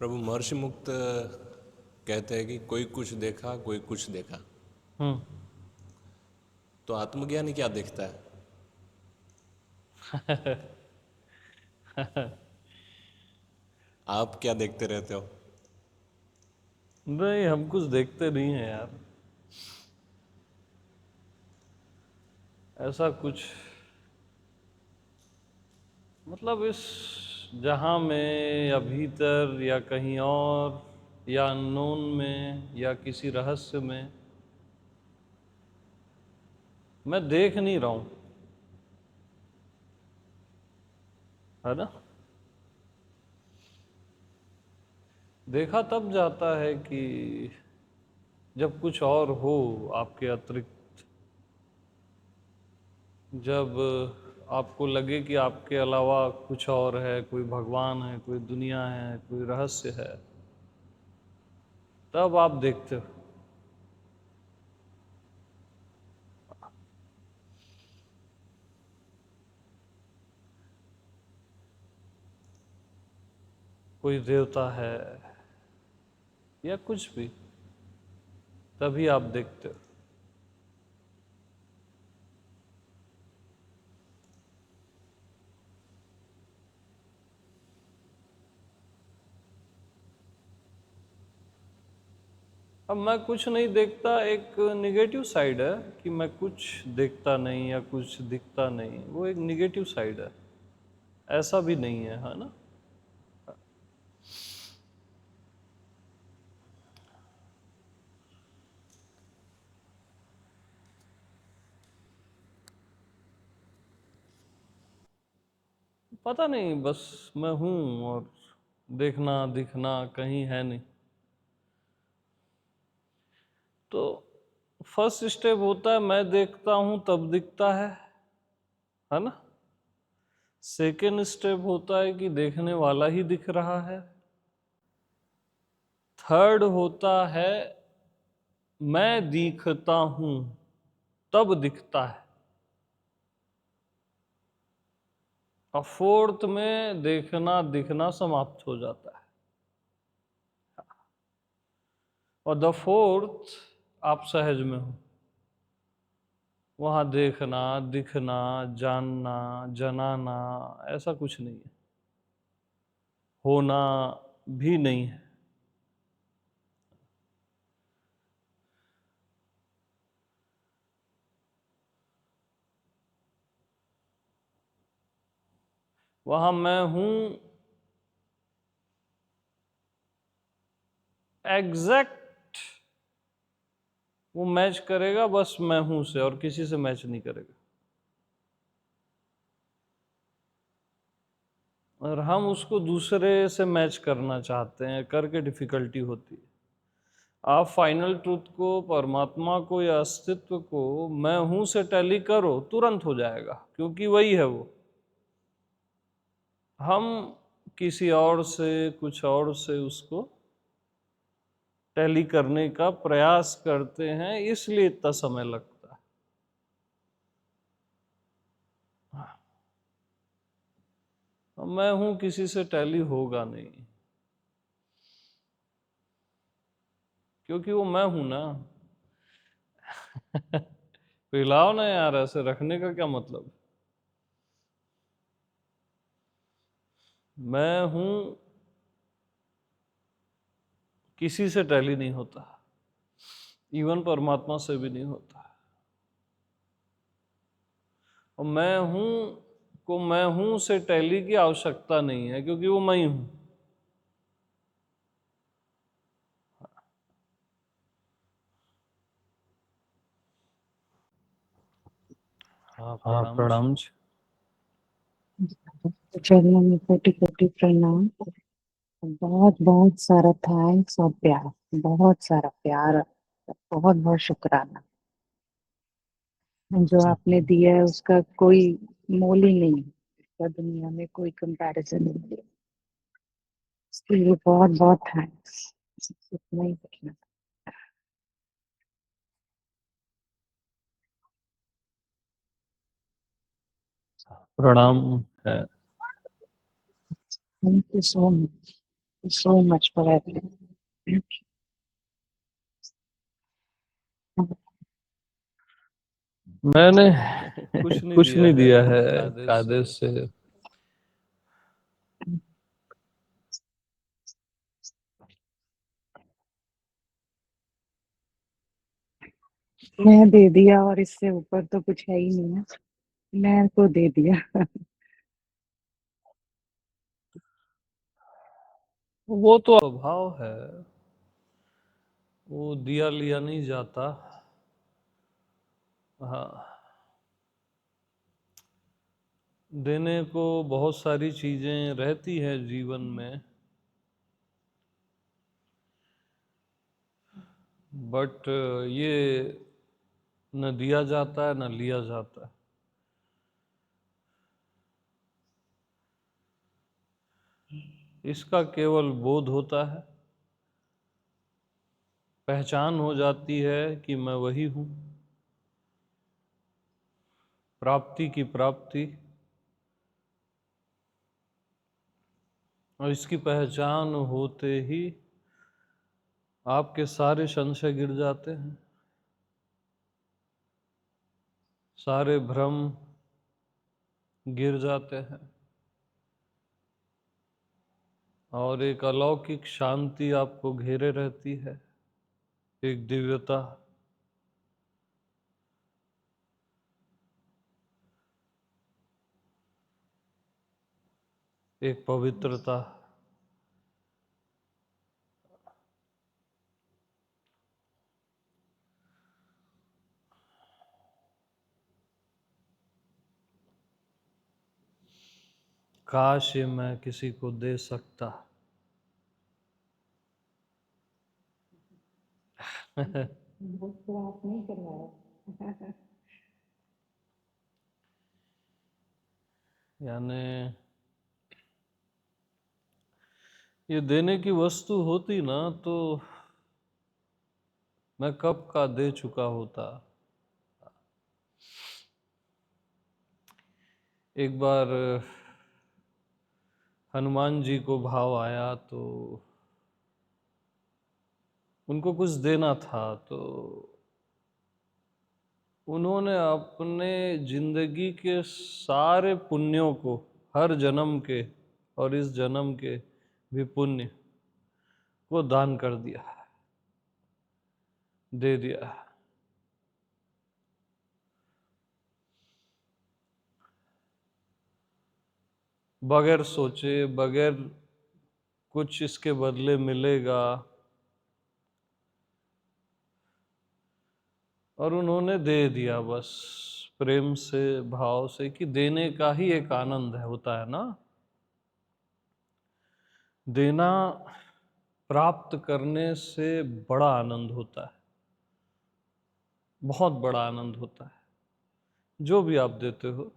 प्रभु महर्षि मुक्त कहते हैं कि कोई कुछ देखा कोई कुछ देखा। हम्म। तो आत्मज्ञानी क्या देखता है? आप क्या देखते रहते हो? नहीं, हम कुछ देखते नहीं है यार, ऐसा कुछ। मतलब इस जहां में या भीतर या कहीं और या अननोन में या किसी रहस्य में मैं देख नहीं रहा हूं, है ना। देखा तब जाता है कि जब कुछ और हो आपके अतिरिक्त, जब आपको लगे कि आपके अलावा कुछ और है, कोई भगवान है, कोई दुनिया है, कोई रहस्य है, तब आप देखते हो। कोई देवता है या कुछ भी, तभी आप देखते हो। अब मैं कुछ नहीं देखता एक निगेटिव साइड है, कि मैं कुछ देखता नहीं या कुछ दिखता नहीं, वो एक निगेटिव साइड है। ऐसा भी नहीं है ना। पता नहीं, बस मैं हूं और देखना दिखना कहीं है नहीं। तो फर्स्ट स्टेप होता है मैं देखता हूं तब दिखता है ना। सेकेंड स्टेप होता है कि देखने वाला ही दिख रहा है। थर्ड होता है मैं दिखता हूं तब दिखता है। और फोर्थ में देखना दिखना समाप्त हो जाता है। और द फोर्थ आप सहज में हो, वहां देखना दिखना जानना जनाना ऐसा कुछ नहीं है, होना भी नहीं है। वहां मैं हूं एग्जैक्ट, वो मैच करेगा बस मैं हूं से, और किसी से मैच नहीं करेगा। और हम उसको दूसरे से मैच करना चाहते हैं, करके डिफिकल्टी होती है। आप फाइनल ट्रूथ को, परमात्मा को या अस्तित्व को मैं हूं से टैली करो, तुरंत हो जाएगा, क्योंकि वही है वो। हम किसी और से कुछ और से उसको टैली करने का प्रयास करते हैं, इसलिए इतना समय लगता है। मैं हूं किसी से टैली होगा नहीं, क्योंकि वो मैं हूं ना। पिलाओ ना यार, ऐसे रखने का क्या मतलब। मैं हूं किसी से टैली नहीं होता, इवन परमात्मा से भी नहीं होता। और मैं हूं को मैं हूं से टैली की आवश्यकता नहीं है, क्योंकि वो मैं ही हूं। हाँ, हाँ, प्रणाम जी। प्रणाम जी। चरणों में कोटि कोटि प्रणाम। बहुत बहुत सारा थैंक्स और प्यार, बहुत सारा प्यार, बहुत बहुत शुक्राना। जो आपने दिया है उसका कोई मोल ही नहीं है, इसका दुनिया में कोई कंपैरिजन नहीं है। इसके लिए बहुत बहुत थैंक्स। इतना ही कहना। प्रणाम है। Thank you so much. so much for everything. मैंने कुछ नहीं दिया है कायदे से। मैं दे दिया और इससे ऊपर तो कुछ है ही नहीं ना, मैं तो दे दिया। वो तो स्वभाव है, वो दिया लिया नहीं जाता। हाँ, देने को बहुत सारी चीजें रहती हैं जीवन में, बट ये न दिया जाता है न लिया जाता है। इसका केवल बोध होता है, पहचान हो जाती है कि मैं वही हूँ, प्राप्ति की प्राप्ति, और इसकी पहचान होते ही आपके सारे संशय गिर जाते हैं, सारे भ्रम गिर जाते हैं, और एक अलौकिक शांति आपको घेरे रहती है, एक दिव्यता, एक पवित्रता। काश ये मैं किसी को दे सकता। वो तो आप नहीं करवाया। यानी ये देने की वस्तु होती ना तो मैं कब का दे चुका होता। एक बार हनुमान जी को भाव आया तो उनको कुछ देना था, तो उन्होंने अपने जिंदगी के सारे पुण्यों को, हर जन्म के और इस जन्म के भी पुण्य को दान कर दिया, दे दिया। बगैर सोचे, बगैर कुछ इसके बदले मिलेगा, और उन्होंने दे दिया बस प्रेम से, भाव से, कि देने का ही एक आनंद है, होता है ना। देना प्राप्त करने से बड़ा आनंद होता है, बहुत बड़ा आनंद होता है जो भी आप देते हो।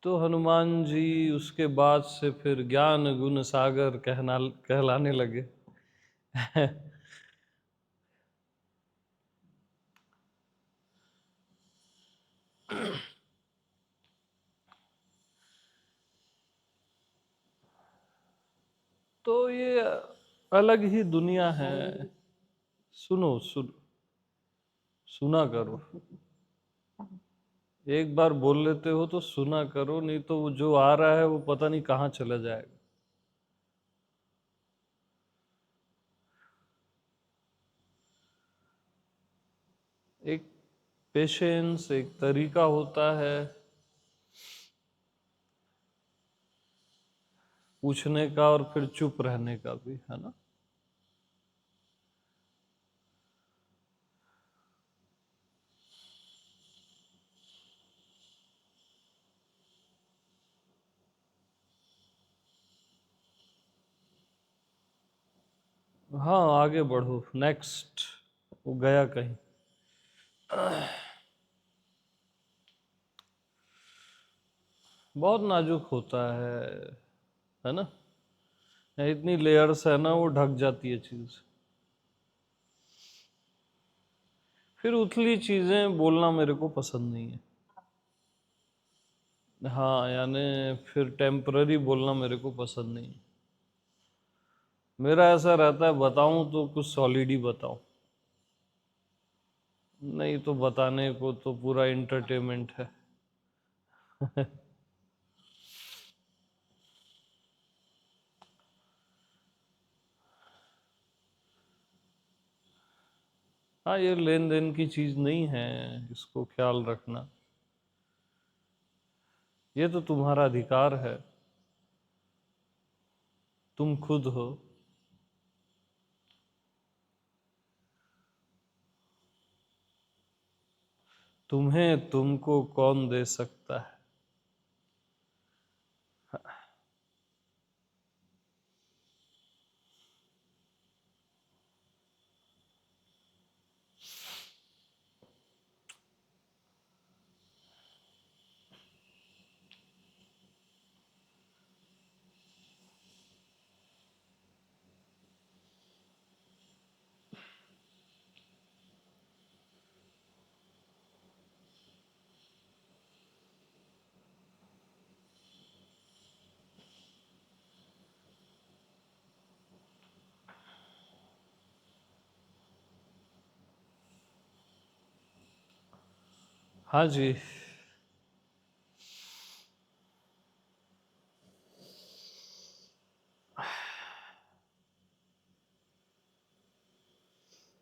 तो हनुमान जी उसके बाद से फिर ज्ञान गुण सागर कहलाने लगे। तो ये अलग ही दुनिया है। सुना करो। एक बार बोल लेते हो तो सुना करो, नहीं तो वो जो आ रहा है वो पता नहीं कहाँ चला जाएगा। एक पेशेंस, एक तरीका होता है पूछने का और फिर चुप रहने का भी, है ना। हाँ, आगे बढ़ो, नेक्स्ट। वो गया कहीं। बहुत नाजुक होता है ना। इतनी लेयर्स है ना, वो ढक जाती है चीज। फिर उथली चीजें बोलना मेरे को पसंद नहीं है। हाँ, यानी फिर टेम्पररी बोलना मेरे को पसंद नहीं। मेरा ऐसा रहता है, बताऊं तो कुछ सॉलिड ही बताऊं, नहीं तो बताने को तो पूरा एंटरटेनमेंट है। हाँ, ये लेन देन की चीज नहीं है, इसको ख्याल रखना। ये तो तुम्हारा अधिकार है, तुम खुद हो। तुम्हें तुमको कौन दे सकता है? हाँ जी।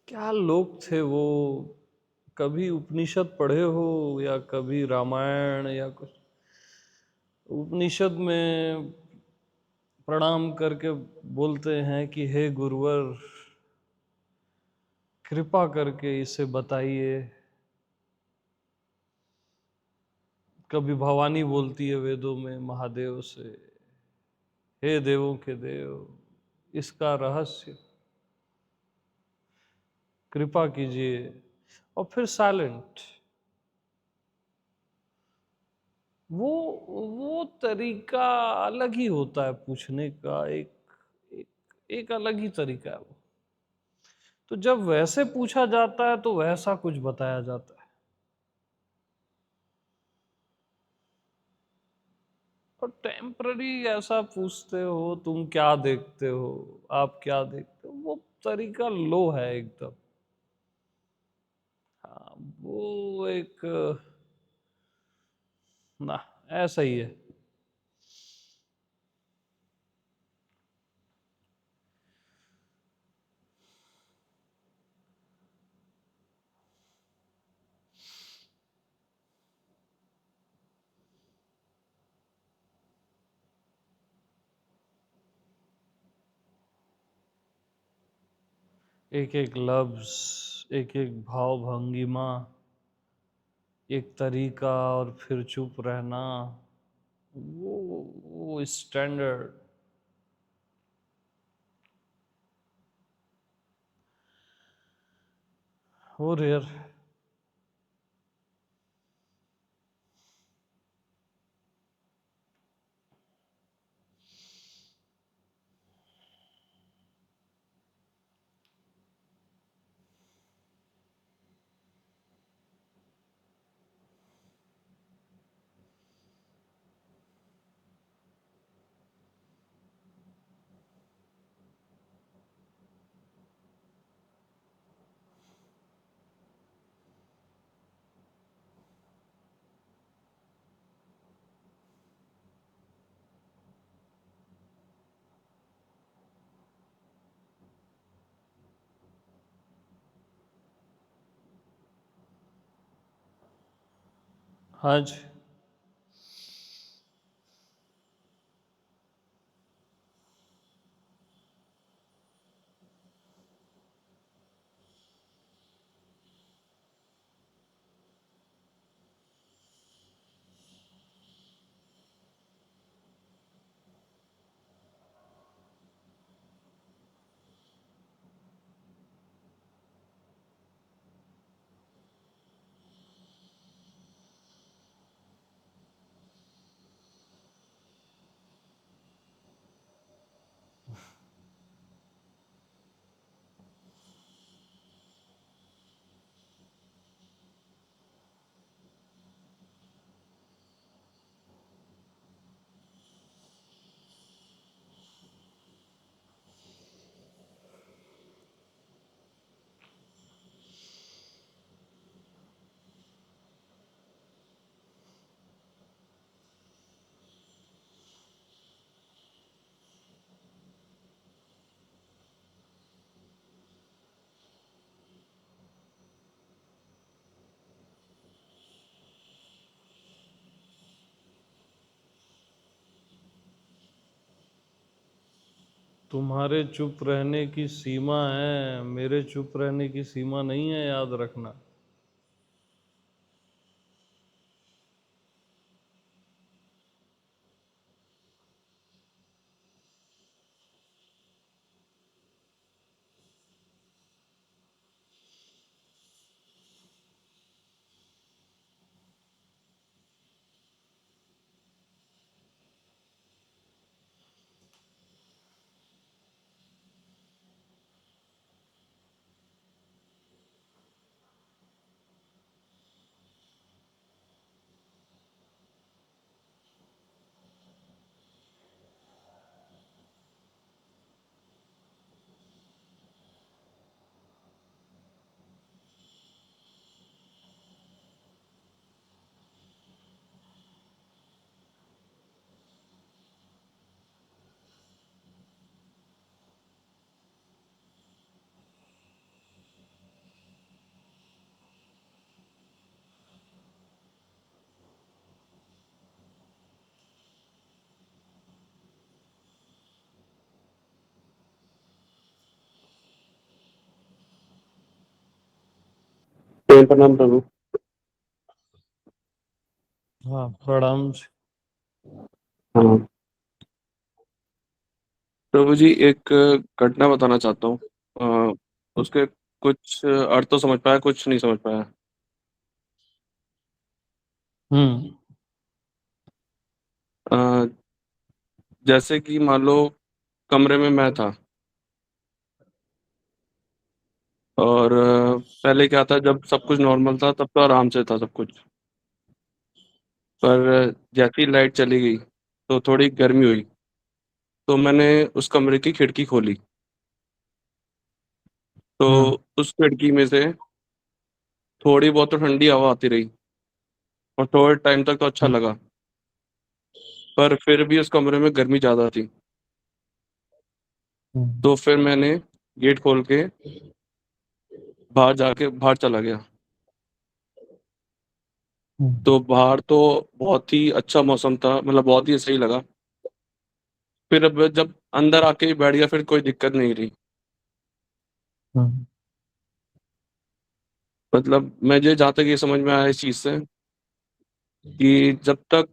क्या लोग थे वो? कभी उपनिषद पढ़े हो या कभी रामायण या कुछ? उपनिषद में प्रणाम करके बोलते हैं कि हे गुरुवर, कृपा करके इसे बताइए। कभी भवानी बोलती है वेदों में महादेव से, हे देवों के देव, इसका रहस्य कृपा कीजिए। और फिर साइलेंट। वो वो तरीका अलग ही होता है पूछने का, एक, एक अलग ही तरीका है वो। तो जब वैसे पूछा जाता है तो वैसा कुछ बताया जाता है, और टेम्पररी ऐसा पूछते हो, तुम क्या देखते हो, आप क्या देखते हो, वो तरीका लो है एकदम। हाँ, वो एक, ना, ऐसा ही है। एक एक लफ्ज, एक एक भाव भंगिमा, एक तरीका, और फिर चुप रहना, वो स्टैंडर्ड। वो रेयर। हाँ जी। तुम्हारे चुप रहने की सीमा है, मेरे चुप रहने की सीमा नहीं है, याद रखना। प्रणाम प्रभु। हाँ, प्रणाम जी। हाँ प्रभु जी, एक घटना बताना चाहता हूँ। उसके कुछ अर्थ तो समझ पाया, कुछ नहीं समझ पाया। हम्म। अ, जैसे कि मान लो कमरे में मैं था, और पहले क्या था, जब सब कुछ नॉर्मल था तब तो आराम से था सब कुछ। पर जैसे ही लाइट चली गई तो थोड़ी गर्मी हुई, तो मैंने उस कमरे की खिड़की खोली, तो हम्म। उस खिड़की में से थोड़ी बहुत तो ठंडी हवा आती रही, और थोड़े टाइम तक तो अच्छा हम्म। लगा। पर फिर भी उस कमरे में गर्मी ज़्यादा थी। हम्म। तो फिर मैंने गेट खोल के बाहर चला गया। हम्म। तो बाहर तो बहुत ही अच्छा मौसम था, मतलब बहुत ही सही लगा। फिर अब जब अंदर आके ही बैठ गया, फिर कोई दिक्कत नहीं रही। हम्म। मतलब मुझे जहाँ तक ये समझ में आया इस चीज़ से, कि जब तक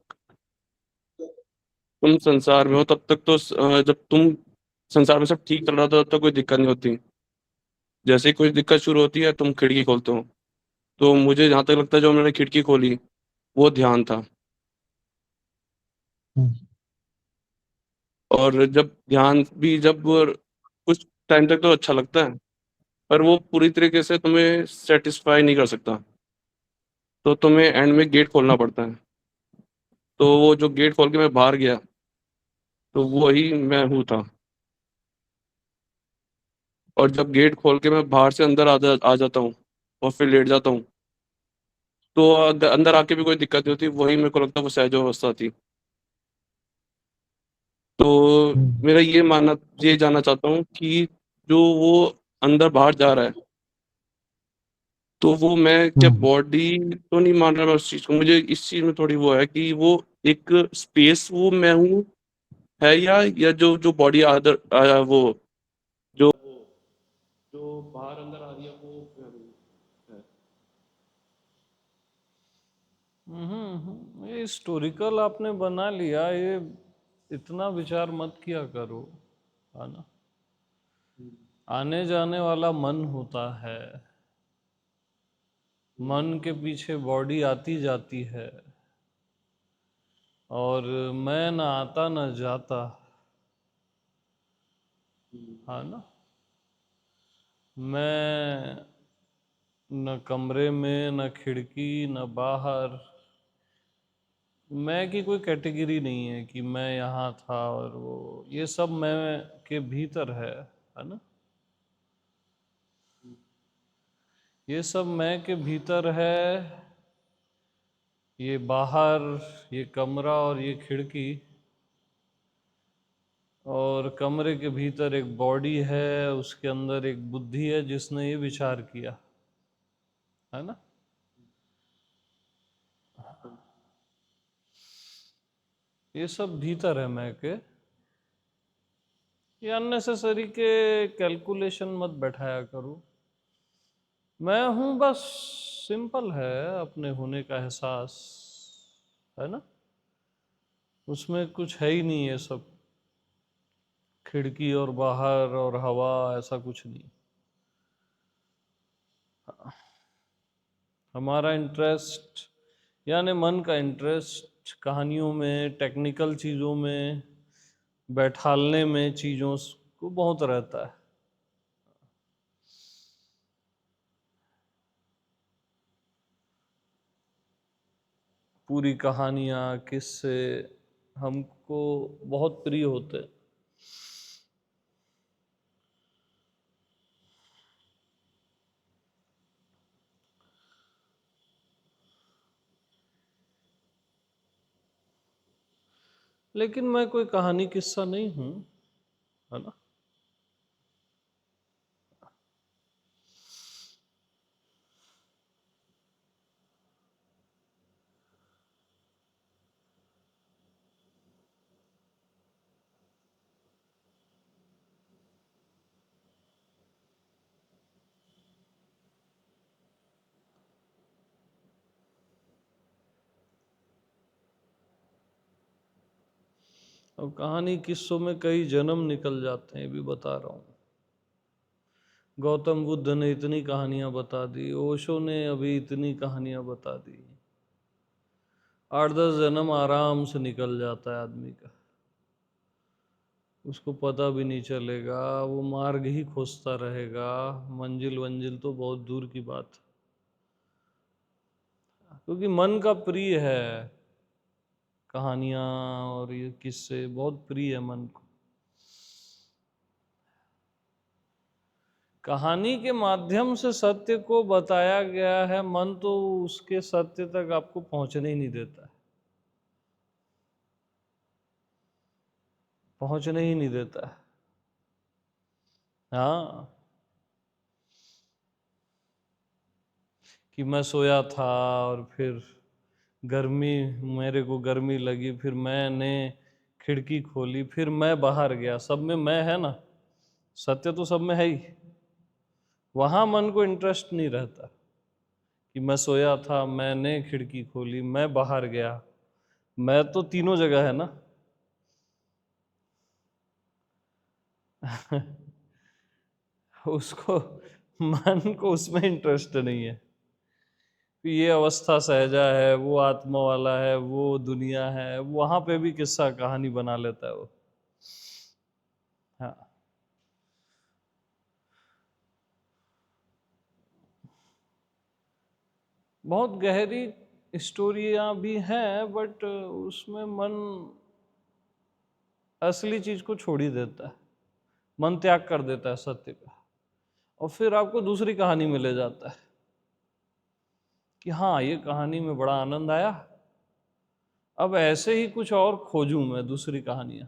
तुम संसार में हो तब तक तो जब तुम संसार में सब ठीक चल रहा था तब तक कोई दिक्कत नहीं होती। जैसे ही कोई दिक्कत शुरू होती है तुम खिड़की खोलते हो। तो मुझे जहाँ तक लगता है जो मैंने खिड़की खोली वो ध्यान था। हम्म। और जब ध्यान भी, जब कुछ टाइम तक तो अच्छा लगता है, पर वो पूरी तरीके से तुम्हें सेटिस्फाई नहीं कर सकता। तो तुम्हें एंड में गेट खोलना पड़ता है। तो वो जो गेट खोल के मैं बाहर गया, तो वो ही मैं हूँ था। और जब गेट खोल के मैं बाहर से अंदर आ जाता हूँ और फिर लेट जाता हूँ, तो अंदर आके भी कोई दिक्कत नहीं होती। वही मेरे को लगता है वो सहज अवस्था थी। तो हम्म। मेरा ये जानना चाहता हूँ कि जो वो अंदर बाहर जा रहा है, तो वो मैं क्या हम्म। बॉडी तो नहीं मान रहा मैं उस चीज़ को। मुझे इस चीज़ में थोड़ी वो है कि वो एक स्पेस वो मैं हूँ है, या जो जो बॉडी आदर वो जो जो बाहर अंदर आ रही है वो है। ये हिस्टोरिकल आपने बना लिया, ये इतना विचार मत किया करो, है ना। आने जाने वाला मन होता है, मन के पीछे बॉडी आती जाती है, और मैं न आता न जाता, है ना। मैं न कमरे में, न खिड़की, न बाहर। मैं की कोई कैटेगरी नहीं है कि मैं यहाँ था और वो, ये सब मैं के भीतर है ना। ये सब मैं के भीतर है। ये बाहर, ये कमरा और ये खिड़की, और कमरे के भीतर एक बॉडी है, उसके अंदर एक बुद्धि है जिसने ये विचार किया, है ना। ये सब भीतर है मैं के। ये अननेसेसरी के कैलकुलेशन मत बैठाया करो। मैं हूं बस, सिंपल है, अपने होने का एहसास है ना, उसमें कुछ है ही नहीं, ये सब खिड़की और बाहर और हवा ऐसा कुछ नहीं। हमारा इंटरेस्ट यानी मन का इंटरेस्ट कहानियों में, टेक्निकल चीज़ों में, बैठालने में चीज़ों को बहुत रहता है। पूरी कहानियाँ, किस्से हमको बहुत प्रिय होते हैं। लेकिन मैं कोई कहानी किस्सा नहीं हूँ, है ना। अब कहानी किस्सों में कई जन्म निकल जाते हैं, ये भी बता रहा हूँ। गौतम बुद्ध ने इतनी कहानियां बता दी, ओशो ने अभी इतनी कहानियां बता दी। 8-10 जन्म आराम से निकल जाता है आदमी का, उसको पता भी नहीं चलेगा, वो मार्ग ही खोजता रहेगा, मंजिल वंजिल तो बहुत दूर की बात है। क्योंकि मन का प्रिय है, कहानियां और ये किस्से बहुत प्रिय है मन को। कहानी के माध्यम से सत्य को बताया गया है, मन तो उसके सत्य तक आपको पहुंचने ही नहीं देता है, पहुंचने ही नहीं देता है। हाँ, कि मैं सोया था और फिर गर्मी, मेरे को गर्मी लगी, फिर मैंने खिड़की खोली, फिर मैं बाहर गया, सब में मैं है ना, सत्य तो सब में है ही। वहां मन को इंटरेस्ट नहीं रहता कि मैं सोया था, मैंने खिड़की खोली, मैं बाहर गया। मैं तो तीनों जगह है ना। उसको, मन को उसमें इंटरेस्ट नहीं है कि ये अवस्था सहजा है, वो आत्मा वाला है, वो दुनिया है, वहां पे भी किस्सा कहानी बना लेता है वो। हाँ, बहुत गहरी स्टोरियां भी हैं, बट उसमें मन असली चीज को छोड़ ही देता है, मन त्याग कर देता है सत्य का, और फिर आपको दूसरी कहानी में ले जाता है कि हाँ, ये कहानी में बड़ा आनंद आया, अब ऐसे ही कुछ और खोजूं मैं दूसरी कहानियां।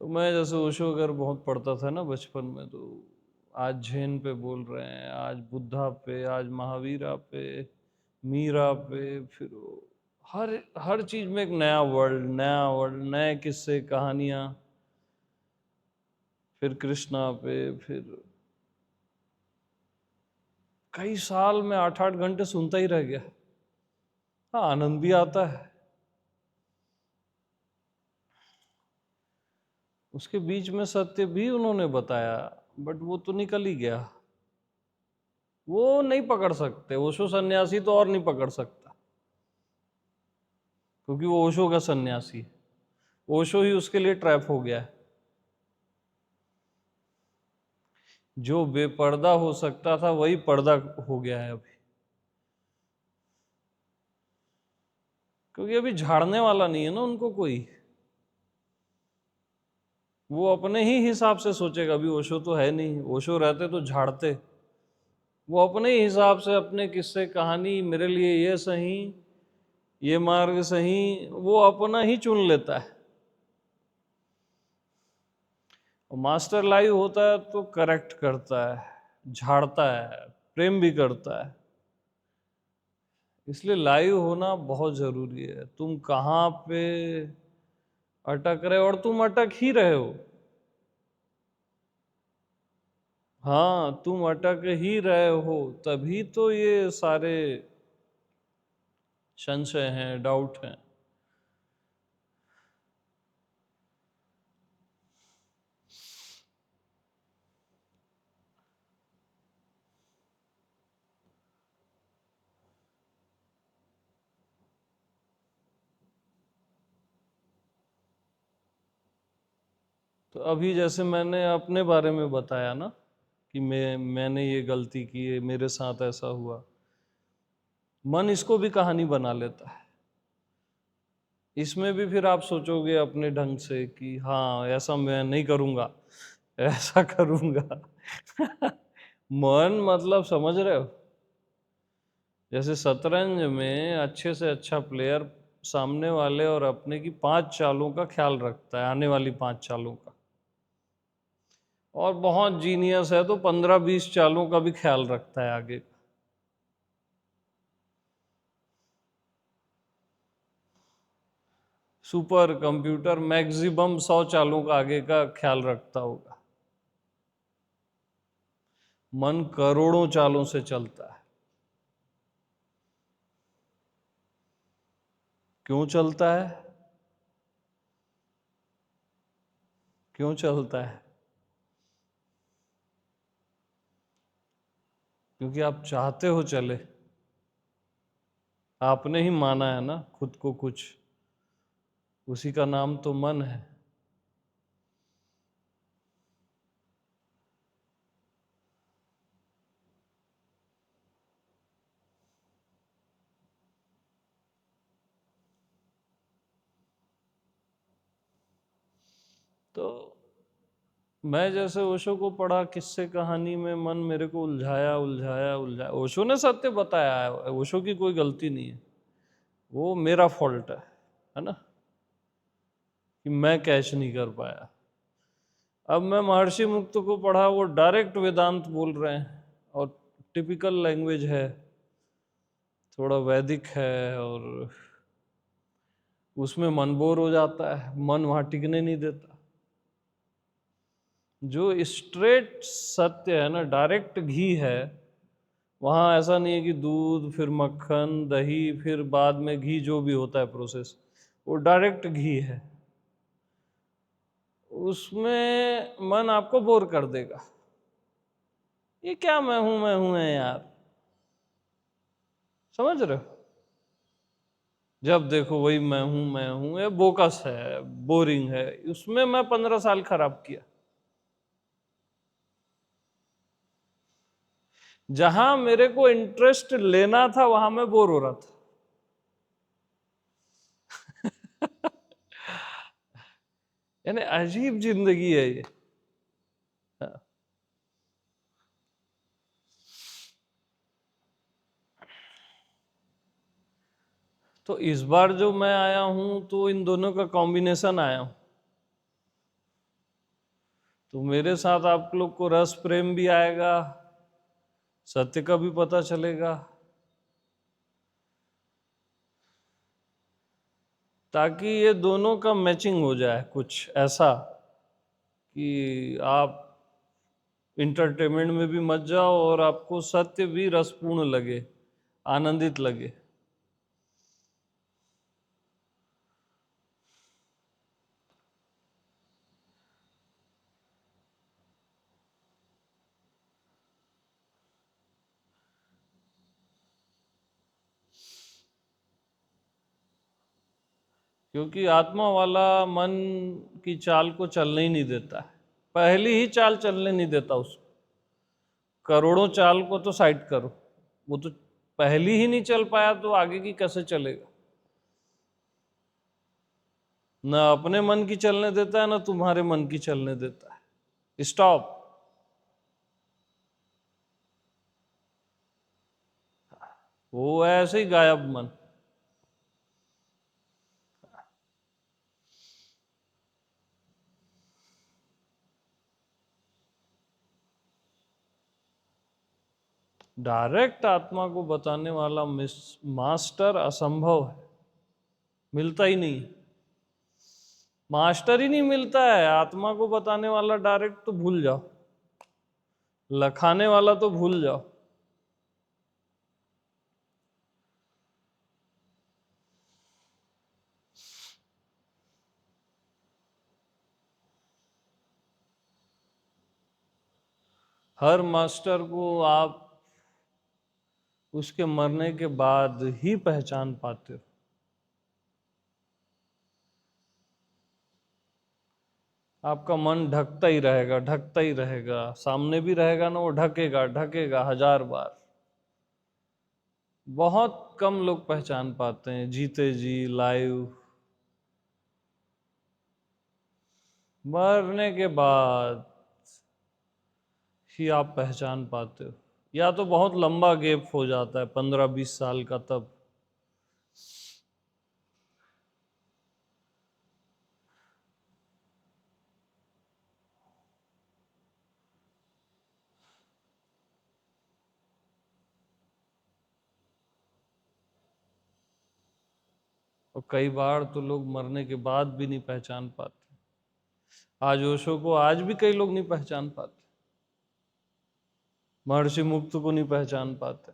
तो मैं जैसे ओशो अगर बहुत पढ़ता था ना बचपन में, तो आज झेन पे बोल रहे हैं, आज बुद्धा पे, आज महावीरा पे, मीरा पे, फिर हर हर चीज में एक नया वर्ल्ड, नया वर्ल्ड, नए किस्से कहानियां, फिर कृष्णा पे, फिर कई साल में 8-8 घंटे सुनता ही रह गया। हाँ, आनंद भी आता है, उसके बीच में सत्य भी उन्होंने बताया, बट वो तो निकल ही गया, वो नहीं पकड़ सकते। ओशो सन्यासी तो और नहीं पकड़ सकता, क्योंकि वो ओशो का सन्यासी है, ओशो ही उसके लिए ट्रैप हो गया है। जो बेपर्दा हो सकता था वही पर्दा हो गया है अभी, क्योंकि अभी झाड़ने वाला नहीं है ना उनको कोई, वो अपने ही हिसाब से सोचेगा। अभी ओशो तो है नहीं, ओशो रहते तो झाड़ते, वो अपने ही हिसाब से अपने किस्से कहानी, मेरे लिए ये सही, ये मार्ग सही, वो अपना ही चुन लेता है। और मास्टर लाइव होता है तो करेक्ट करता है, झाड़ता है, प्रेम भी करता है, इसलिए लाइव होना बहुत जरूरी है। तुम कहाँ पे अटक रहे हो, और तुम अटक ही रहे हो। हाँ, तुम अटक ही रहे हो, तभी तो ये सारे संशय हैं, डाउट हैं। तो अभी जैसे मैंने अपने बारे में बताया ना कि मैंने ये गलती की है, मेरे साथ ऐसा हुआ, मन इसको भी कहानी बना लेता है। इसमें भी फिर आप सोचोगे अपने ढंग से कि हाँ, ऐसा मैं नहीं करूँगा, ऐसा करूँगा। मन मतलब समझ रहे हो? जैसे शतरंज में अच्छे से अच्छा प्लेयर सामने वाले और अपने की 5 चालों का ख्याल रखता है, आने वाली 5 चालों का, और बहुत जीनियस है तो 15-20 चालों का भी ख्याल रखता है आगे। सुपर कंप्यूटर मैक्सिमम 100 चालों का आगे का ख्याल रखता होगा। मन करोड़ों चालों से चलता है। क्यों चलता है? क्यों चलता है? क्योंकि आप चाहते हो चले। आपने ही माना है ना खुद को कुछ, उसी का नाम तो मन है। तो मैं जैसे ओशो को पढ़ा, किस्से कहानी में मन मेरे को उलझाया उलझाया उलझाया। ओशो ने सत्य बताया है, ओशो की कोई गलती नहीं है, वो मेरा फॉल्ट है ना, कि मैं कैच नहीं कर पाया। अब मैं महर्षि मुक्त को पढ़ा, वो डायरेक्ट वेदांत बोल रहे हैं और टिपिकल लैंग्वेज है, थोड़ा वैदिक है, और उसमें मन बोर हो जाता है, मन वहाँ टिकने नहीं देता। जो स्ट्रेट सत्य है ना, डायरेक्ट घी है, वहाँ ऐसा नहीं है कि दूध फिर मक्खन दही फिर बाद में घी, जो भी होता है प्रोसेस, वो डायरेक्ट घी है। उसमें मन आपको बोर कर देगा। ये क्या मैं हूं है यार, समझ रहे हो? जब देखो वही मैं हूं, ये बोकस है, बोरिंग है। उसमें मैं 15 साल खराब किया। जहां मेरे को इंटरेस्ट लेना था वहां मैं बोर हो रहा था। यानी अजीब जिंदगी है ये। तो इस बार जो मैं आया हूं तो इन दोनों का कॉम्बिनेशन आया हूं। तो मेरे साथ आप लोग को रस प्रेम भी आएगा, सत्य का भी पता चलेगा, ताकि ये दोनों का मैचिंग हो जाए, कुछ ऐसा कि आप इंटरटेनमेंट में भी मत जाओ और आपको सत्य भी रसपूर्ण लगे, आनंदित लगे। क्योंकि आत्मा वाला मन की चाल को चलने ही नहीं देता है, पहली ही चाल चलने नहीं देता उसको। करोड़ों चाल को तो साइड करो, वो तो पहली ही नहीं चल पाया तो आगे की कैसे चलेगा? ना अपने मन की चलने देता है, ना तुम्हारे मन की चलने देता है। स्टॉप। वो ऐसे ही गायब मन। डायरेक्ट आत्मा को बताने वाला मास्टर असंभव है, मिलता ही नहीं। मास्टर ही नहीं मिलता है आत्मा को बताने वाला। डायरेक्ट तो भूल जाओ, लखाने वाला तो भूल जाओ। हर मास्टर को आप उसके मरने के बाद ही पहचान पाते हो। आपका मन ढकता ही रहेगा, ढकता ही रहेगा। सामने भी रहेगा ना, वो ढकेगा ढकेगा 1000 बार। बहुत कम लोग पहचान पाते हैं जीते जी लाइव। मरने के बाद ही आप पहचान पाते हो, या तो बहुत लंबा गैप हो जाता है 15-20 साल का, तब। और कई बार तो लोग मरने के बाद भी नहीं पहचान पाते। आज ओशो को आज भी कई लोग नहीं पहचान पाते, महर्षि मुक्त को नहीं पहचान पाते।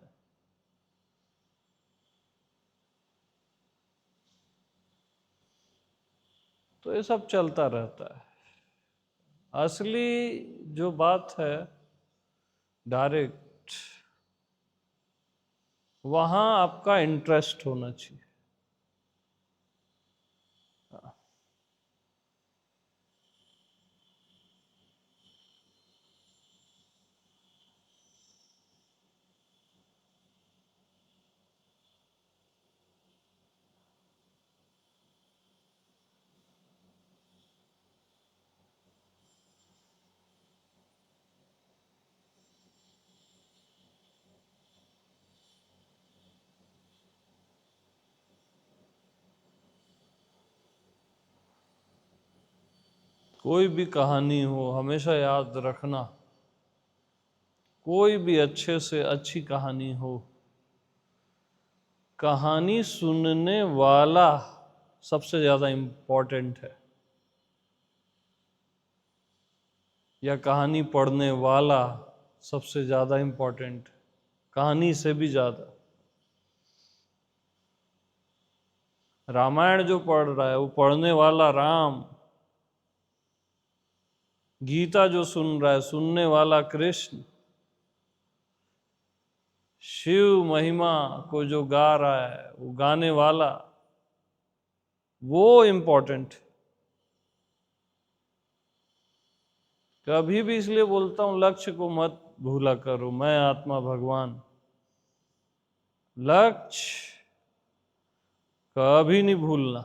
तो ये सब चलता रहता है। असली जो बात है डायरेक्ट, वहां आपका इंटरेस्ट होना चाहिए। कोई भी कहानी हो, हमेशा याद रखना, कोई भी अच्छे से अच्छी कहानी हो, कहानी सुनने वाला सबसे ज्यादा इम्पोर्टेंट है, या कहानी पढ़ने वाला सबसे ज्यादा इम्पोर्टेंट है, कहानी से भी ज्यादा। रामायण जो पढ़ रहा है वो पढ़ने वाला राम, गीता जो सुन रहा है सुनने वाला कृष्ण, शिव महिमा को जो गा रहा है वो गाने वाला, वो इम्पोर्टेंट। कभी भी इसलिए बोलता हूं लक्ष्य को मत भूला करो। मैं आत्मा भगवान, लक्ष्य कभी नहीं भूलना।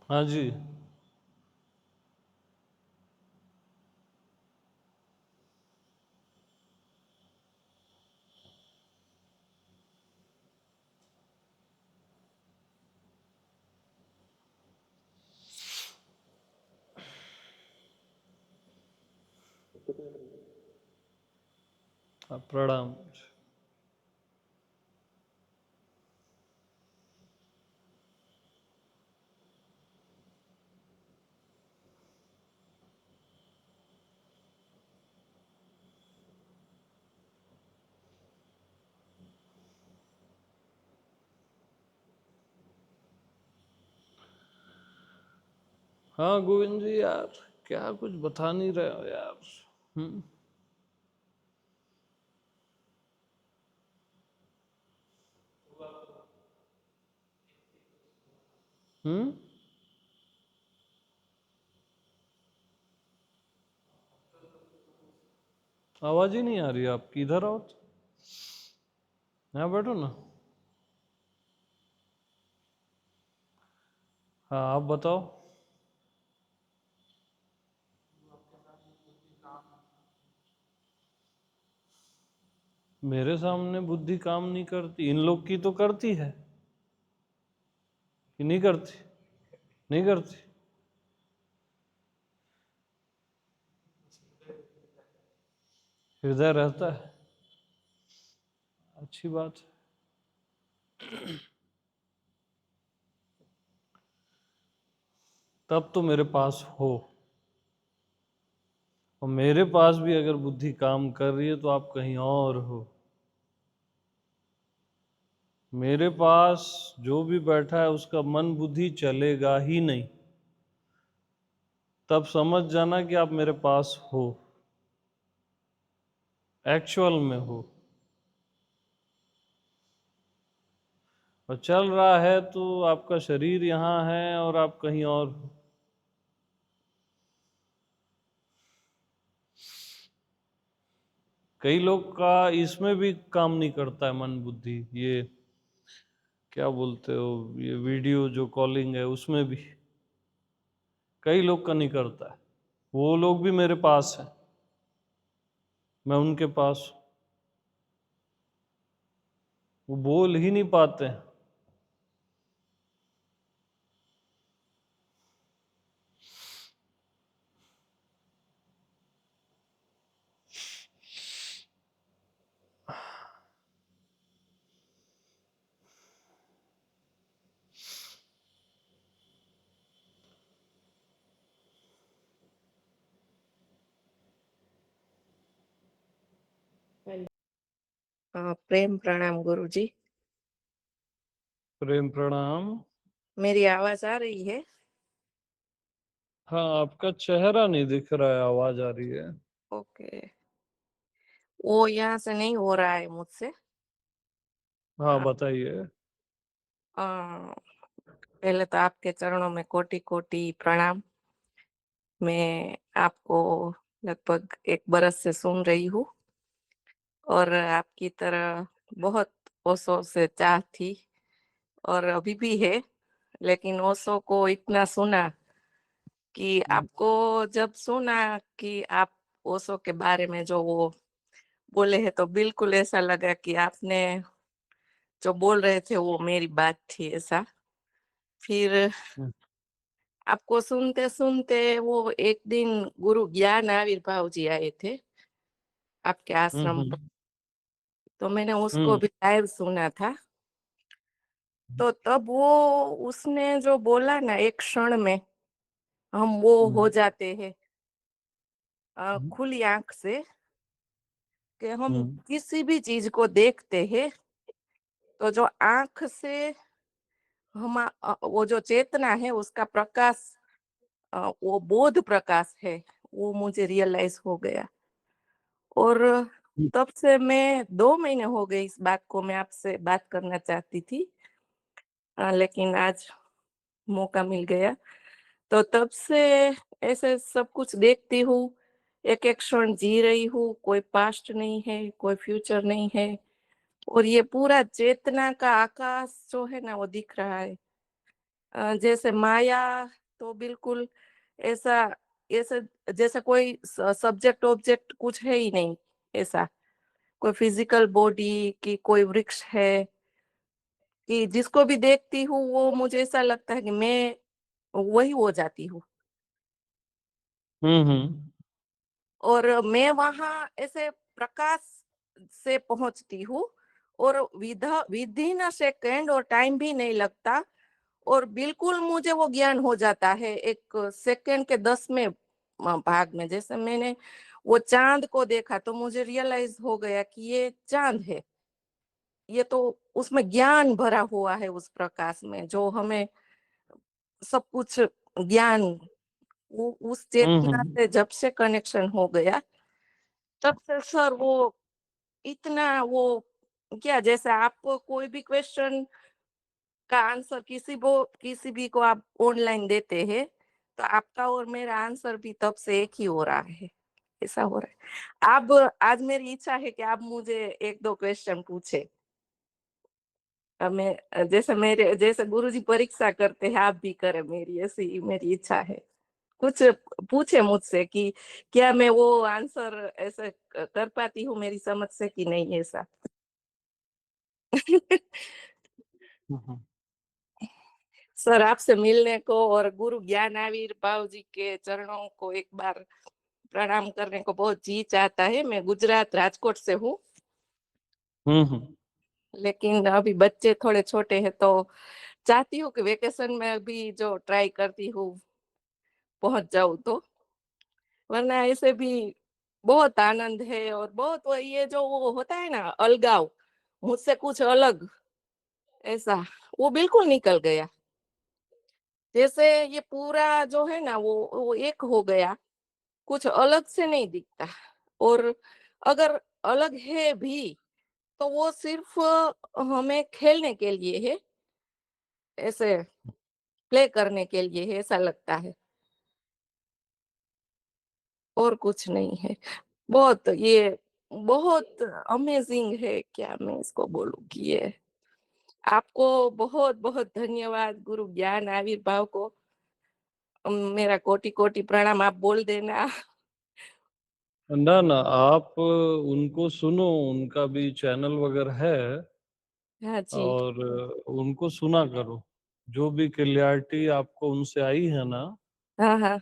हाँ जी। प्रणाम। हाँ गोविंद जी यार, क्या कुछ बता नहीं रहे हो यार। हम्म। हम्म। आवाज ही नहीं आ रही आपकी, इधर आओ तो। यहाँ बैठो ना। हाँ आप बताओ। मेरे सामने बुद्धि काम नहीं करती, इन लोग की तो करती है कि नहीं करती? नहीं करती। हृदय रहता है, अच्छी बात है। तब तो मेरे पास हो, और मेरे पास भी अगर बुद्धि काम कर रही है तो आप कहीं और हो। मेरे पास जो भी बैठा है उसका मन बुद्धि चलेगा ही नहीं। तब समझ जाना कि आप मेरे पास हो, एक्चुअल में हो। और चल रहा है तो आपका शरीर यहाँ है और आप कहीं और हो। कई लोग का इसमें भी काम नहीं करता है मन बुद्धि, ये क्या बोलते हो, ये वीडियो जो कॉलिंग है उसमें भी कई लोग का नहीं करता है। वो लोग भी मेरे पास हैं, मैं उनके पास हूं। वो बोल ही नहीं पाते हैं। प्रेम प्रणाम गुरुजी। प्रेम प्रणाम। मेरी आवाज आ रही है? हाँ आपका चेहरा नहीं दिख रहा है, आवाज आ रही है। ओके। वो यहाँ से नहीं हो रहा है मुझसे। हाँ आ, बताइए। आ, पहले तो आपके चरणों में कोटि कोटि प्रणाम। मैं आपको लगभग 1 बरस से सुन रही हूँ, और आपकी तरह बहुत ओशो से चाह थी, और अभी भी है। लेकिन ओशो को इतना सुना कि आपको जब सुना कि आप ओशो के बारे में जो वो बोले हैं, तो बिल्कुल ऐसा लगा कि आपने जो बोल रहे थे वो मेरी बात थी, ऐसा। फिर आपको सुनते सुनते वो एक दिन गुरु ज्ञान आविर्भाव जी आए थे आपके आश्रम पर। हम्म। तो मैंने उसको हम्म। भी लाइव सुना था। तो तब वो उसने जो बोला ना, एक क्षण में हम वो हो जाते हैं खुली आंख से। कि हम हम्म किसी भी चीज को देखते हैं तो जो आंख से वो जो चेतना है उसका प्रकाश, वो बोध प्रकाश है, वो मुझे रियलाइज हो गया। और तब से मैं 2 महीने हो गए इस बात को मैं आपसे बात करना चाहती थी, लेकिन आज मौका मिल गया। तो तब से ऐसे सब कुछ देखती हूँ, एक एक क्षण जी रही हूँ, कोई पास्ट नहीं है, कोई फ्यूचर नहीं है, और ये पूरा चेतना का आकाश जो है ना वो दिख रहा है। जैसे माया तो बिल्कुल ऐसा ऐसे जैसे कोई सब्जेक्ट ऑब्जेक्ट कुछ है ही नहीं, ऐसा कोई फिजिकल बॉडी की कोई वृक्ष है कि जिसको भी देखती हूँ वो मुझे ऐसा लगता है कि मैं वही हो जाती हूँ। हम्म और मैं वहां ऐसे प्रकाश से पहुंचती हूँ, और विदिन अ सेकेंड और टाइम भी नहीं लगता, और बिल्कुल मुझे वो ज्ञान हो जाता है 1 सेकेंड के 10वें भाग में। जैसे मैंने वो चांद को देखा तो मुझे रियलाइज हो गया कि ये चांद है, ये तो उसमें ज्ञान भरा हुआ है उस प्रकाश में, जो हमें सब कुछ ज्ञान, वो उस चेतना हम्म से जब से कनेक्शन हो गया तब से सर वो इतना वो क्या, जैसे आप कोई भी क्वेश्चन का आंसर किसी भी को आप ऑनलाइन देते हैं तो आपका और मेरा आंसर भी तब से एक ही हो रहा है, ऐसा हो रहा है। अब आज मेरी इच्छा है कि आप मुझे 1-2 क्वेश्चन पूछे। मैं जैसे मेरे जैसे गुरुजी परीक्षा करते हैं आप भी करें, मेरी ऐसी मेरी इच्छा है। कुछ पूछे मुझसे कि क्या मैं वो आंसर ऐसे कर पाती हूँ मेरी समझ से कि नहीं, ऐसा। हम्म सर आपसे मिलने को और गुरु ज्ञान आविर्भाव जी के चरणों को एक बार प्रणाम करने को बहुत जी चाहता है। मैं गुजरात राजकोट से हूँ, हम्म लेकिन अभी बच्चे थोड़े छोटे हैं तो चाहती हूँ कि वेकेशन में अभी जो ट्राई करती हूँ पहुंच जाऊँ तो, वरना ऐसे भी बहुत आनंद है। और बहुत वो ये जो वो होता है ना अलगाव, मुझसे कुछ अलग, ऐसा वो बिल्कुल निकल गया। जैसे ये पूरा जो है ना वो एक हो गया, कुछ अलग से नहीं दिखता। और अगर अलग है भी तो वो सिर्फ हमें खेलने के लिए है, ऐसे प्ले करने के लिए है, ऐसा लगता है, और कुछ नहीं है। बहुत ये बहुत अमेजिंग है, क्या मैं इसको बोलूं कि ये आपको बहुत बहुत धन्यवाद गुरु ज्ञान आविर्भाव को। मेरा कोटि कोटि प्रणाम आप बोल देना। ना ना, आप उनको सुनो, उनका भी चैनल वगैरह है, हाँ जी। और उनको सुना करो। जो भी क्लियरिटी आपको उनसे आई है ना, हाँ हाँ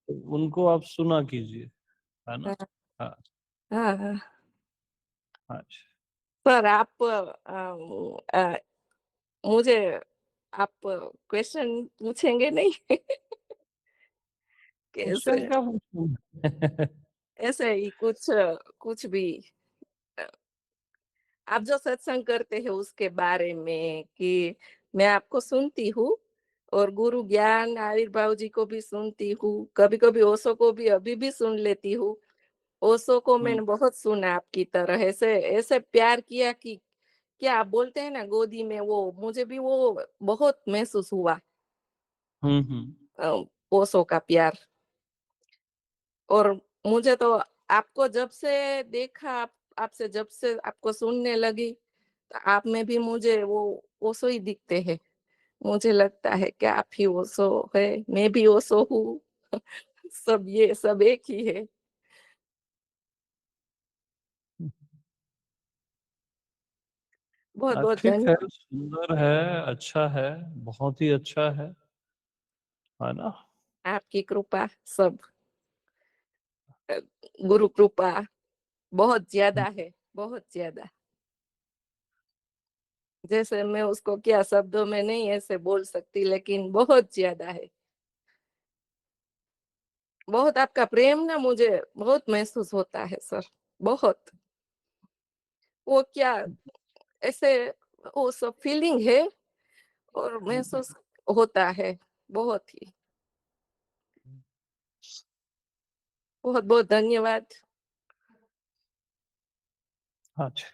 तो उनको आप सुना कीजिए, है ना। हाँ हाँ हाँ हाँ। हाँ पर आप मुझे आप क्वेश्चन पूछेंगे नहीं? क्वेश्चन कैसे क्या पूछूं? ऐसे ही कुछ कुछ भी अ, आप जो सत्संग करते हैं उसके बारे में, कि मैं आपको सुनती हूँ और गुरु ज्ञान आविर्भाव जी को भी सुनती हूँ, कभी कभी ओशो को भी अभी भी सुन लेती हूँ। ओशो को हम्म मैंने बहुत सुना आपकी तरह, ऐसे ऐसे प्यार किया कि क्या आप बोलते हैं ना गोदी में, वो मुझे भी वो बहुत महसूस हुआ, हम्म अ, ओशो का प्यार। और मुझे तो आपको जब से देखा, आपसे जब से आपको सुनने लगी तो आप में भी मुझे वो ओशो ही दिखते हैं। मुझे लगता है कि आप ही ओशो है, मैं भी ओशो हूँ। सब ये सब एक ही है। बहुत बहुत ठीक है, धन्यवाद। सुंदर है, अच्छा है, बहुत ही अच्छा है ना। आपकी कृपा सब, अ, गुरु कृपा बहुत ज्यादा है, बहुत ज्यादा। जैसे मैं उसको क्या शब्दों में नहीं ऐसे बोल सकती, लेकिन बहुत ज्यादा है। बहुत आपका प्रेम ना मुझे बहुत महसूस होता है सर, बहुत। वो क्या ऐसे वो सब फीलिंग है और महसूस होता है बहुत ही। बहुत-बहुत धन्यवाद। अच्छा,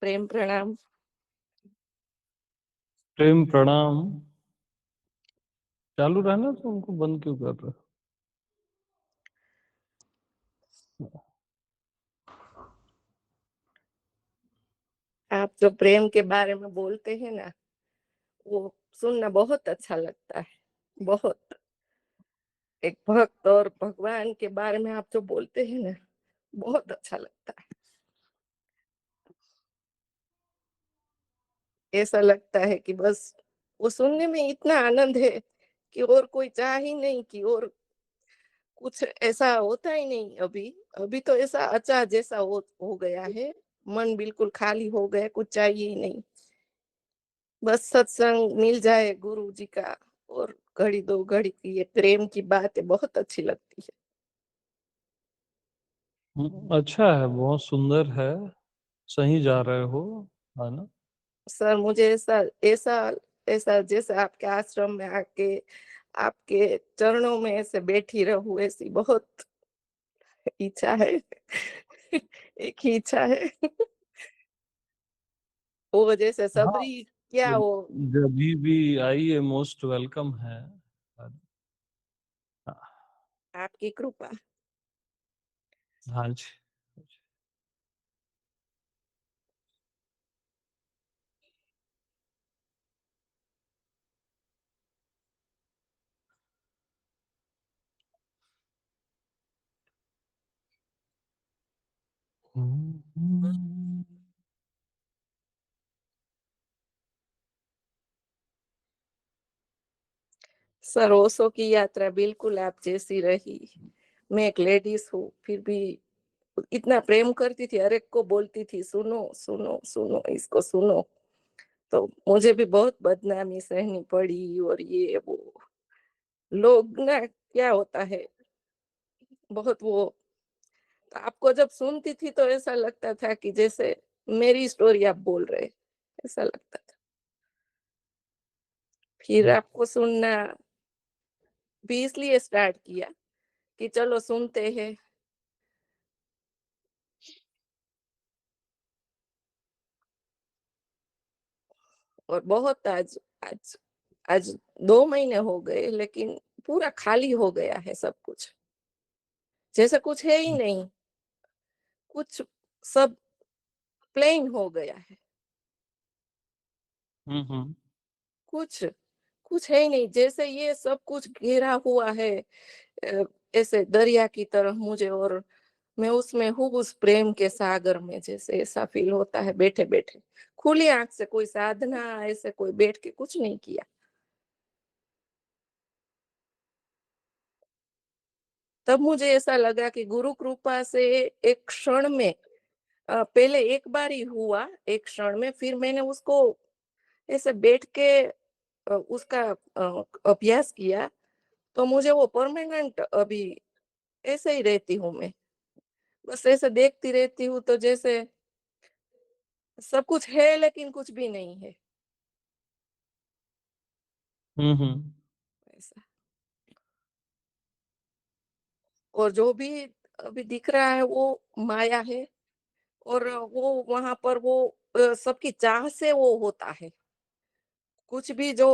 प्रेम प्रणाम। प्रेम प्रणाम। चालू रहना तो उनको बंद क्यों कर रहे हो? आप जो प्रेम के बारे में बोलते हैं ना, वो सुनना बहुत अच्छा लगता है, बहुत। एक भक्त और भगवान के बारे में आप जो बोलते हैं ना, बहुत अच्छा लगता है। ऐसा लगता है कि बस वो सुनने में इतना आनंद है कि और कोई चाह ही नहीं कि और कुछ ऐसा होता ही नहीं अभी। अभी तो ऐसा अचाह जैसा हो गया है, मन बिल्कुल खाली हो गया, कुछ चाहिए ही नहीं। बस सत्संग मिल जाए गुरु जी का और घड़ी 2 घड़ी की ये प्रेम की बातें बहुत अच्छी लगती है। अच्छा है, बहुत सुंदर है, सही जा रहे हो, है ना? सर मुझे ऐसा ऐसा ऐसा जैसे आपके आश्रम में आके आपके चरणों में ऐसे बैठी रहूं, ऐसी बहुत इच्छा है। एक ही इच्छा है। वो जैसे हाँ, सबरी क्या जब वो जभी भी आइए, मोस्ट वेलकम है। आपकी कृपा। हाँ जी। सर ओशो की यात्रा बिल्कुल आप जैसी रही। मैं एक लेडीज हूँ, फिर भी इतना प्रेम करती थी, हर एक को बोलती थी सुनो सुनो सुनो, इसको सुनो। तो मुझे भी बहुत बदनामी सहनी पड़ी और ये वो लोग ना क्या होता है, बहुत वो। तो आपको जब सुनती थी तो ऐसा लगता था कि जैसे मेरी स्टोरी आप बोल रहे, ऐसा लगता था। फिर आपको सुनना भी इसलिए स्टार्ट किया कि चलो सुनते हैं। और बहुत आज आज 2 महीने हो गए, लेकिन पूरा खाली हो गया है सब कुछ। जैसे कुछ है ही नहीं, कुछ सब प्लेन हो गया है। हम्म। कुछ कुछ है ही नहीं, जैसे ये सब कुछ घिरा हुआ है अ, ऐसे दरिया की तरह मुझे, और मैं उसमें हूँ उस प्रेम के सागर में, जैसे ऐसा फील होता है बैठे-बैठे। खुली आँख से, कोई साधना ऐसे कोई बैठ के कुछ नहीं किया। तब मुझे ऐसा लगा कि गुरु कृपा से एक क्षण में पहले एक बार ही हुआ, एक क्षण में, फिर मैंने उसको ऐसे बैठ के उसका अभ्यास किया, तो मुझे वो परमानेंट अभी ऐसे ही रहती हूँ मैं। बस ऐसे देखती रहती हूँ तो जैसे सब कुछ है लेकिन कुछ भी नहीं है, हम्म। ऐसा। और जो भी अभी दिख रहा है वो माया है, और वो वहाँ पर वो सबकी चाह से वो होता है। कुछ भी जो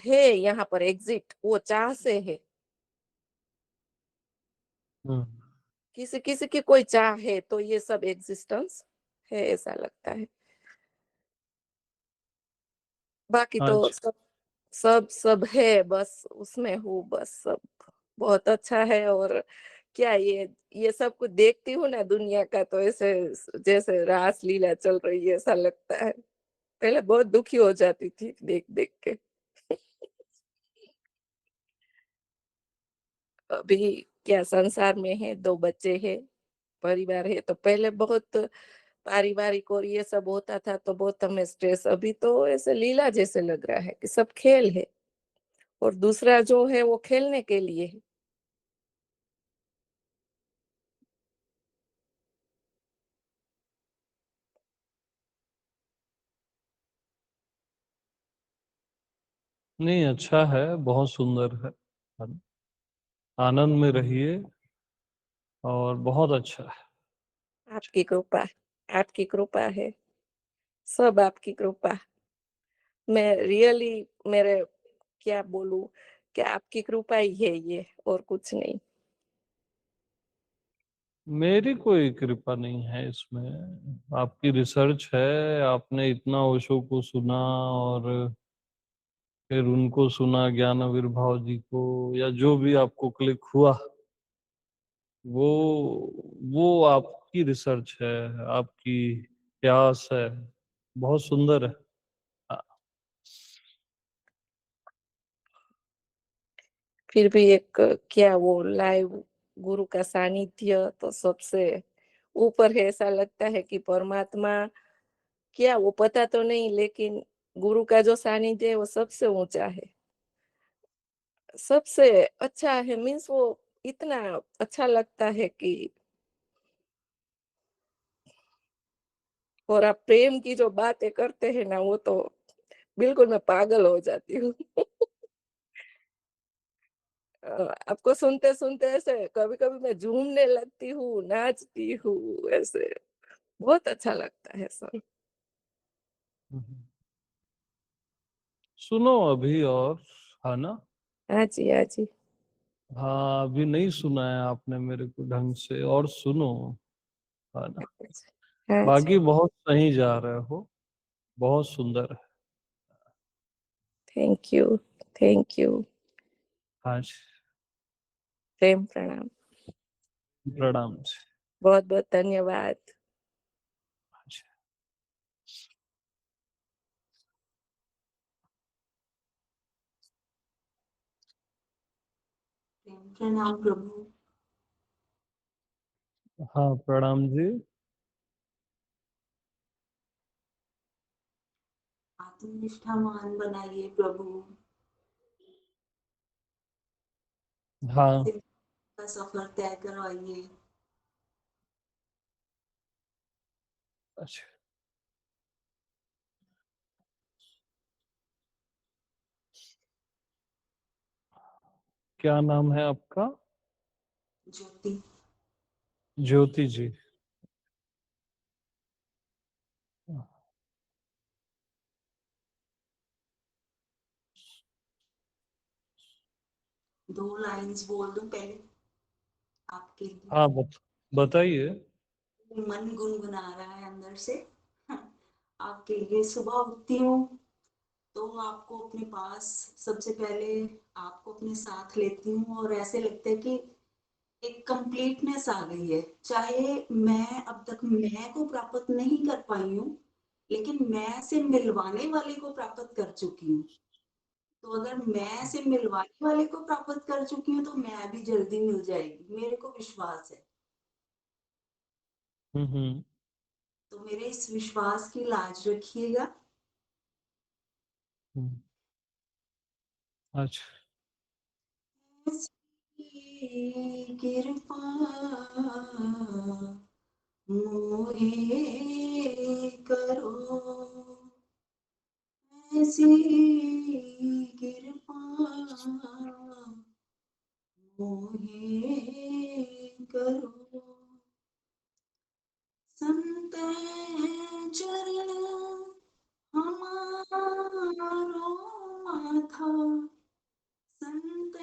है यहाँ पर एग्जिट वो चाह से है। हम्म। किसी की कोई चाह है तो ये सब एग्जिस्टेंस है, ऐसा लगता है। बाकी तो अच्छा। सब है, बस उसमें हूँ, बस सब बहुत अच्छा है। और क्या ये सब कुछ देखती हूँ ना दुनिया का, तो ऐसे जैसे रास लीला चल रही है ऐसा लगता है। पहले बहुत दुखी हो जाती थी देख देख के। अभी क्या संसार में है, 2 बच्चे हैं, परिवार है, तो पहले बहुत पारिवारिक और ये सब होता था तो बहुत हमें स्ट्रेस। अभी तो ऐसे लीला जैसे लग रहा है कि सब खेल है, और दूसरा जो है वो खेलने के लिए है। नहीं, अच्छा है, बहुत सुंदर है ना? आनंद में रहिए और बहुत अच्छा है। आपकी कृपा है, सब आपकी कृपा। मैं रियली मेरे क्या बोलूँ कि आपकी कृपा ही है ये और कुछ नहीं। मेरी कोई कृपा नहीं है इसमें, आपकी रिसर्च है, आपने इतना ओशो को सुना और फिर उनको सुना, ज्ञान आविर्भाव जी को, या जो भी आपको क्लिक हुआ, वो वो आपकी रिसर्च है, आपकी प्यास है, बहुत सुंदर है। फिर भी एक क्या वो लाइव गुरु का सानिध्य तो सबसे ऊपर है। ऐसा लगता है कि परमात्मा क्या वो पता तो नहीं, लेकिन गुरु का जो सानिध्य है वो सबसे ऊंचा है, सबसे अच्छा है। मीन्स वो इतना अच्छा लगता है कि, और आप प्रेम की जो बातें करते हैं ना, वो तो बिल्कुल मैं पागल हो जाती हूँ। आपको सुनते-सुनते ऐसे कभी-कभी मैं झूमने लगती हूँ, नाचती हूँ, ऐसे बहुत अच्छा लगता है सब। हम्म। सुनो अभी और, है ना? हाँ जी, हाँ जी। हाँ, अभी नहीं सुना है आपने मेरे को ढंग से, और सुनो, है ना? हाँ जी, बाकी बहुत सही जा रहे हो, बहुत सुंदर है। Thank you, thank you. हाँ जी, प्रेम प्रणाम। प्रणाम जी। बहुत-बहुत धन्यवाद। हाँ जी। प्रणाम प्रभु। हाँ, प्रणाम जी। आत्मनिष्ठावान बनाइए प्रभु। हाँ। सिर्फ का सफर तय करवाइए। अच्छा, क्या नाम है आपका? ज्योति। ज्योति जी। 2 लाइन्स बोल दूं पहले आपके लिए? हाँ, बताइए। मन गुनगुना रहा है अंदर से। आपके लिए सुबह उठती हूँ तो आपको अपने पास, सबसे पहले आपको अपने साथ लेती हूँ और ऐसे लगता है कि एक कंप्लीटनेस आ गई है। चाहे मैं अब तक मैं को प्राप्त नहीं कर पाई हूँ, लेकिन मैं से मिलवाने वाले को प्राप्त कर चुकी हूँ। तो अगर मैं से मिलवाने वाले को प्राप्त कर चुकी हूँ तो मैं भी जल्दी मिल जाएगी, मेरे को विश्वास है। हम्म। तो मेरे इस विश्वास की लाज रखिएगा। हम्म। अच्छा। ऐसी कृपा मोहे करो, ऐसी कृपा मोहे करो। संत चरण हमारो माथा, संत